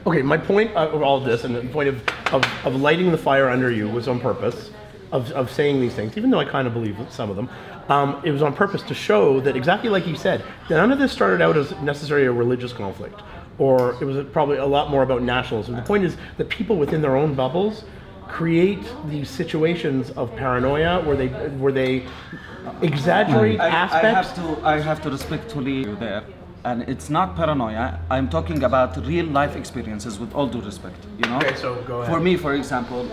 Okay, my point of all of this, and the point of lighting the fire under you was on purpose, of saying these things, even though I kind of believe some of them. It was on purpose to show that, exactly like you said, that none of this started out as necessarily a religious conflict, or it was probably a lot more about nationalism. The point is that people within their own bubbles create these situations of paranoia where they exaggerate aspects. I have to respectfully you there. And it's not paranoia. I'm talking about real life experiences with all due respect, you know? Okay, so go ahead. For me, for example,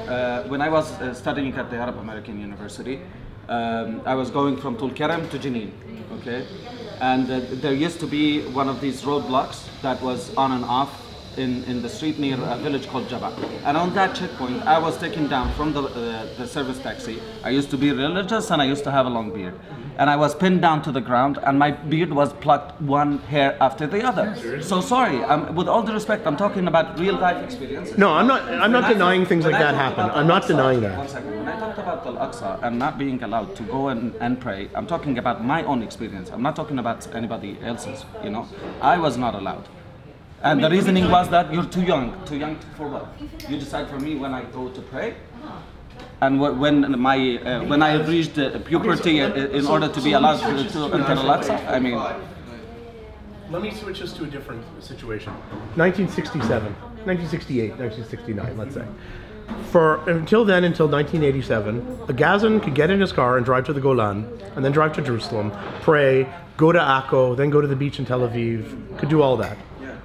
when I was studying at the Arab American University, I was going from Tulkarem to Jenin, okay? And there used to be one of these roadblocks that was on and off in the street near a village called Jaba. And on that checkpoint, I was taken down from the service taxi. I used to be religious and I used to have a long beard. And I was pinned down to the ground and my beard was plucked one hair after the other. So sorry, with all due respect, I'm talking about real life experiences. No, I'm not denying things like that happen. I'm not denying that. One second. When I talked about Al-Aqsa and not being allowed to go and pray, I'm talking about my own experience. I'm not talking about anybody else's, you know. I was not allowed. And the reasoning was that you're too young for what? You decide for me when I go to pray? And when I reached puberty in order to be allowed to enter Al-Aqsa, I mean... Let me switch this to a different situation. 1967, 1968, 1969, let's say. Until then, until 1987, a Gazan could get in his car and drive to the Golan, and then drive to Jerusalem, pray, go to Akko, then go to the beach in Tel Aviv, could do all that.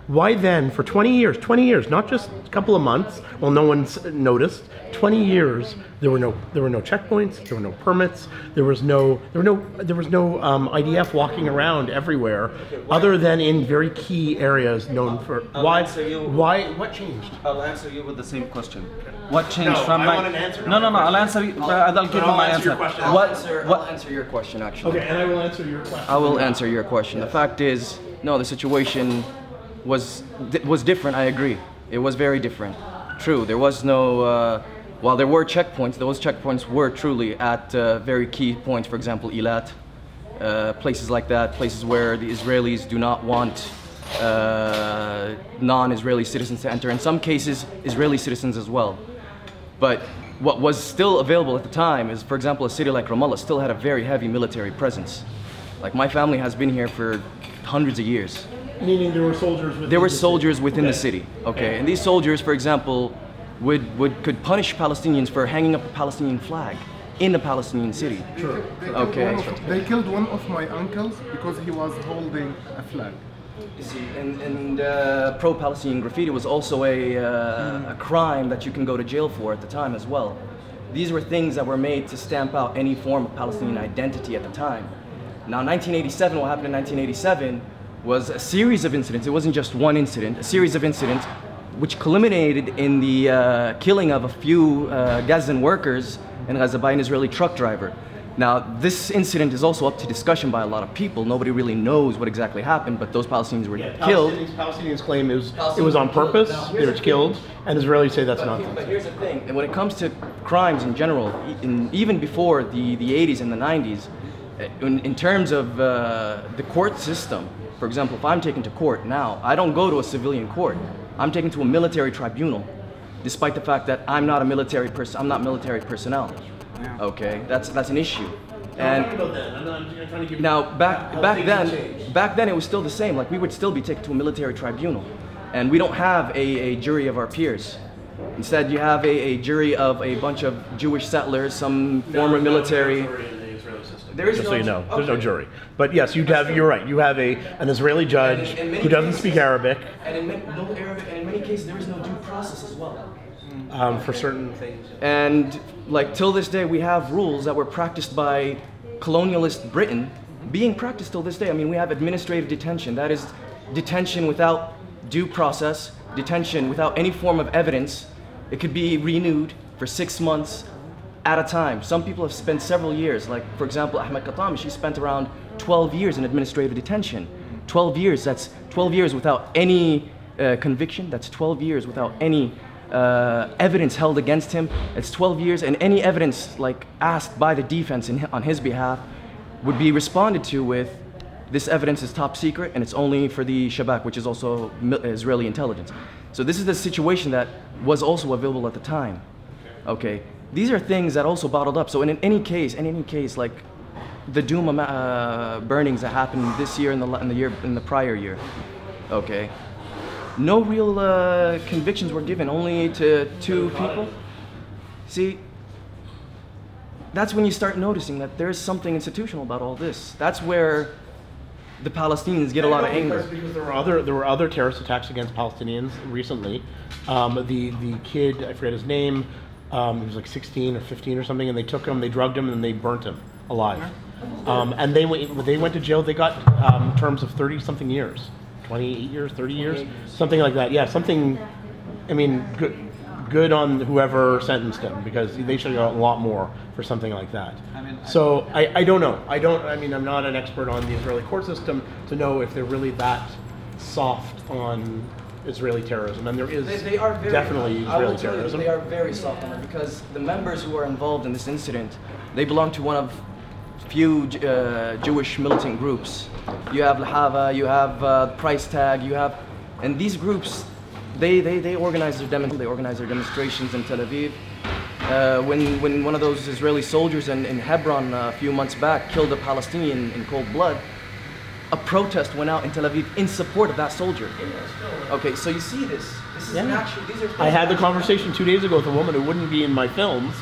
Why then, for 20 years, not just a couple of months, well, no one's noticed, 20 years, there were no checkpoints, there were no permits, there was no IDF walking around everywhere, other than in very key areas known for. What changed? I'll answer you with the same question. What changed from I my? want an answer. No. I'll answer you. I'll give you my answer. I'll answer your question actually. Okay, and I will answer your question. I will answer your question. The fact is, no, the situation was different. I agree. It was very different. True. There was no. While there were checkpoints, those checkpoints were truly at very key points. For example, Eilat, places like that, places where the Israelis do not want non-Israeli citizens to enter. In some cases, Israeli citizens as well. But what was still available at the time is, for example, a city like Ramallah still had a very heavy military presence. Like my family has been here for hundreds of years. Meaning there were soldiers within There were soldiers within the city, okay? And these soldiers, for example, could punish Palestinians for hanging up a Palestinian flag in a Palestinian city. Sure. Okay. They killed one of my uncles because he was holding a flag. You see, and pro-Palestinian graffiti was also a crime that you can go to jail for at the time as well. These were things that were made to stamp out any form of Palestinian identity at the time. Now, 1987, what happened in 1987 was a series of incidents. It wasn't just one incident, a series of incidents which culminated in the killing of a few Gazan workers in Gaza by an Israeli truck driver. Now, this incident is also up to discussion by a lot of people. Nobody really knows what exactly happened, but those Palestinians were killed. Palestinians claim it was on purpose, they were killed, and Israelis say that's nonsense. But here's the thing, and when it comes to crimes in general, even before the 80s and the 90s, in terms of the court system, for example, if I'm taken to court now, I don't go to a civilian court. I'm taken to a military tribunal, despite the fact that I'm not military personnel. Okay, that's an issue. And now back then it was still the same. Like we would still be taken to a military tribunal, and we don't have a jury of our peers. Instead, you have a jury of a bunch of Jewish settlers, some former military. There is so you know, there's no jury. But yes, you're right. You have an Israeli judge who doesn't speak Arabic. And in many cases, there is no due process as well. For certain things. And like till this day, we have rules that were practiced by colonialist Britain being practiced till this day. I mean, we have administrative detention. That is detention without due process, detention without any form of evidence. It could be renewed for 6 months at a time. Some people have spent several years. Like, for example, Ahmed Katami, she spent around 12 years in administrative detention. 12 years, that's 12 years without any conviction. That's 12 years without any evidence held against him. It's 12 years, and any evidence like asked by the defense on his behalf would be responded to with This evidence is top secret, and it's only for the Shabak, which is also Israeli intelligence. So this is the situation that was also available at the time. Okay, these are things that also bottled up. So in any case, like the Duma burnings that happened this year and in the prior year, okay, no real convictions were given, only to 2 people. See, that's when you start noticing that there's something institutional about all this. That's where the Palestinians get a lot of anger. Because there were other terrorist attacks against Palestinians recently. The kid, I forget his name, he was like 16 or 15 or something, and they took him, they drugged him, and they burnt him alive. And they went to jail. They got terms of 30-something years, 28 years, 30 years, something like that. Yeah, something. I mean, good on whoever sentenced him, because they should have got a lot more for something like that. So I don't know. I mean, I'm not an expert on the Israeli court system to know if they're really that soft on Israeli terrorism, and there is they are very, definitely Israeli terrorism. They are very soft on it, because the members who are involved in this incident, they belong to one of few Jewish militant groups. You have Lahava, you have Price Tag, you have, and these groups, they organize their demonstrations in Tel Aviv. When one of those Israeli soldiers in Hebron a few months back killed a Palestinian in cold blood, a protest went out in Tel Aviv in support of that soldier. Okay, so you see this. This is these are. I had the conversation 2 days ago with a woman who wouldn't be in my films,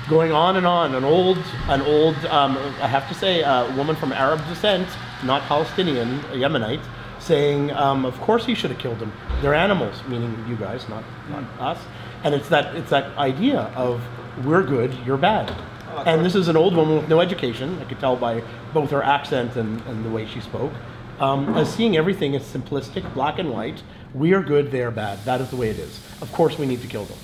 going on and on. An old, I have to say, a woman from Arab descent, not Palestinian, a Yemenite, saying, of course he should have killed them. They're animals, meaning you guys, not us. And it's that idea of we're good, you're bad. And this is an old woman with no education. I could tell by both her accent and the way she spoke. As seeing everything as simplistic, black and white. We are good, they are bad. That is the way it is. Of course we need to kill them.